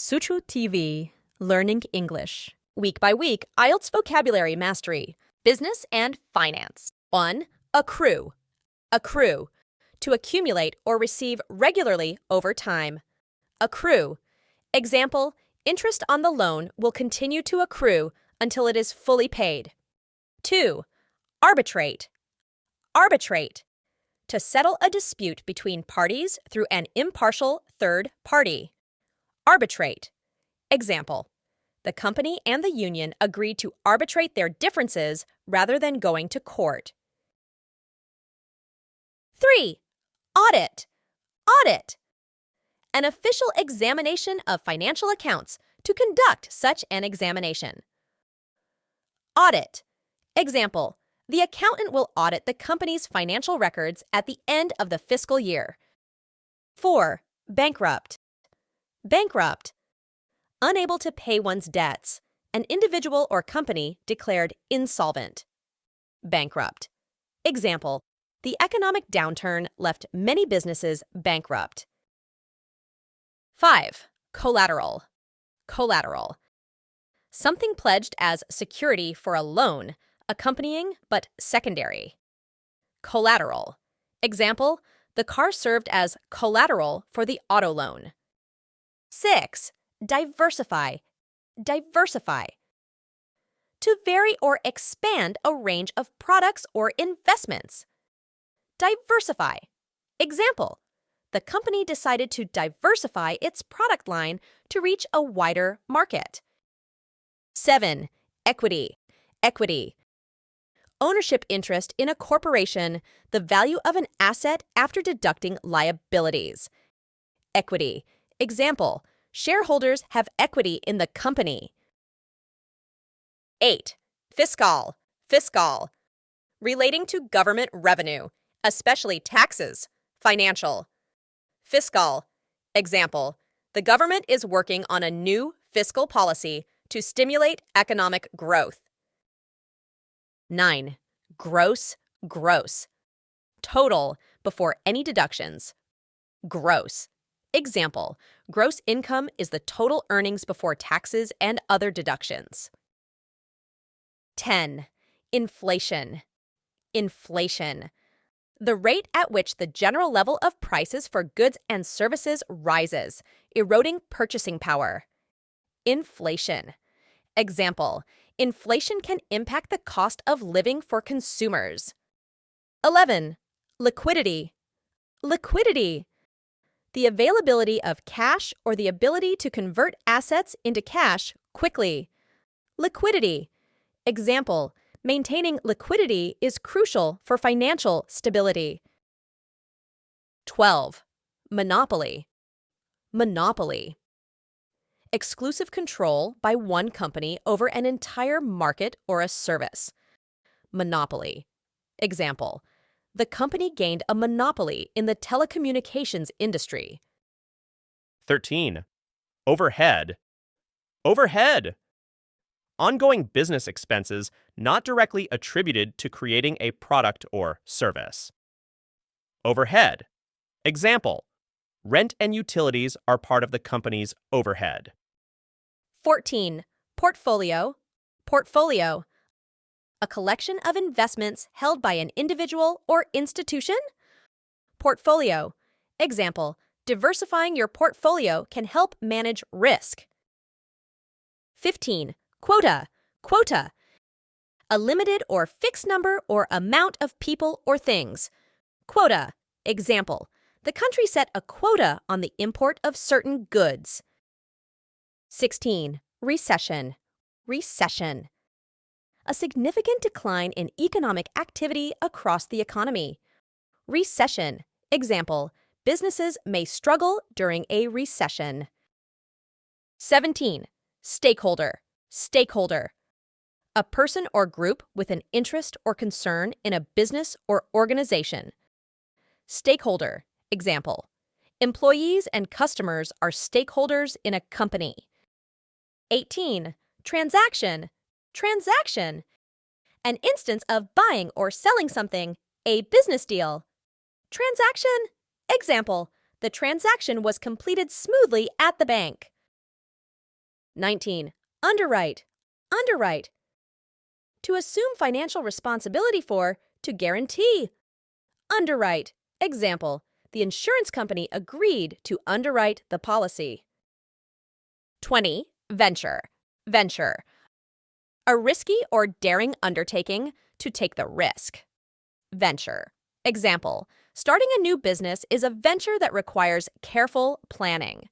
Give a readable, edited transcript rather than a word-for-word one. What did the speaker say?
Suchu TV, Learning English. Week by week, IELTS vocabulary mastery. Business and finance. 1. Accrue. Accrue. To accumulate or receive regularly over time. Accrue. Example, interest on the loan will continue to accrue until it is fully paid. 2. Arbitrate. Arbitrate. To settle a dispute between parties through an impartial third party. Arbitrate. Example, the company and the union agreed to arbitrate their differences rather than going to court. 3. Audit. Audit. An official examination of financial accounts to conduct such an examination. Audit. Example, the accountant will audit the company's financial records at the end of the fiscal year. 4. Bankrupt. Bankrupt. Unable to pay one's debts. An individual or company declared insolvent. Bankrupt. Example, the economic downturn left many businesses bankrupt. 5. Collateral. Collateral. Something pledged as security for a loan, accompanying but secondary. Collateral. Example, the car served as collateral for the auto loan. 6. Diversify. Diversify. To vary or expand a range of products or investments. Diversify. Example, the company decided to diversify its product line to reach a wider market. 7. Equity. Equity. Ownership interest in a corporation, the value of an asset after deducting liabilities. Equity. Example, shareholders have equity in the company. 8. Fiscal. Fiscal. Relating to government revenue, especially taxes. Financial. Fiscal. Example, the government is working on a new fiscal policy to stimulate economic growth. 9. Gross. Gross. Total before any deductions. Gross. Example, gross income is the total earnings before taxes and other deductions. 10. Inflation. Inflation. The rate at which the general level of prices for goods and services rises, eroding purchasing power. Inflation. Example, inflation can impact the cost of living for consumers. 11. Liquidity. Liquidity. The availability of cash or the ability to convert assets into cash quickly. Liquidity. Example, maintaining liquidity is crucial for financial stability. 12. Monopoly. Monopoly. Exclusive control by one company over an entire market or a service. Monopoly. Example, the company gained a monopoly in the telecommunications industry. 13. Overhead. Overhead. Ongoing business expenses not directly attributed to creating a product or service. Overhead. Example, rent and utilities are part of the company's overhead. 14. Portfolio. Portfolio. A collection of investments held by an individual or institution? Portfolio. Example, diversifying your portfolio can help manage risk. 15. Quota. Quota. A limited or fixed number or amount of people or things. Quota. Example, the country set a quota on the import of certain goods. 16. Recession. Recession. A significant decline in economic activity across the economy. Recession. Example, businesses may struggle during a recession. 17. Stakeholder. Stakeholder. A person or group with an interest or concern in a business or organization. Stakeholder. Example, employees and customers are stakeholders in a company. 18. Transaction. Transaction. An instance of buying or selling something, a business deal. Transaction. Example, the transaction was completed smoothly at the bank. 19. Underwrite. Underwrite. To assume financial responsibility for, to guarantee. Underwrite. Example, the insurance company agreed to underwrite the policy. 20. Venture. Venture. A risky or daring undertaking, to take the risk. Venture. Example, starting a new business is a venture that requires careful planning.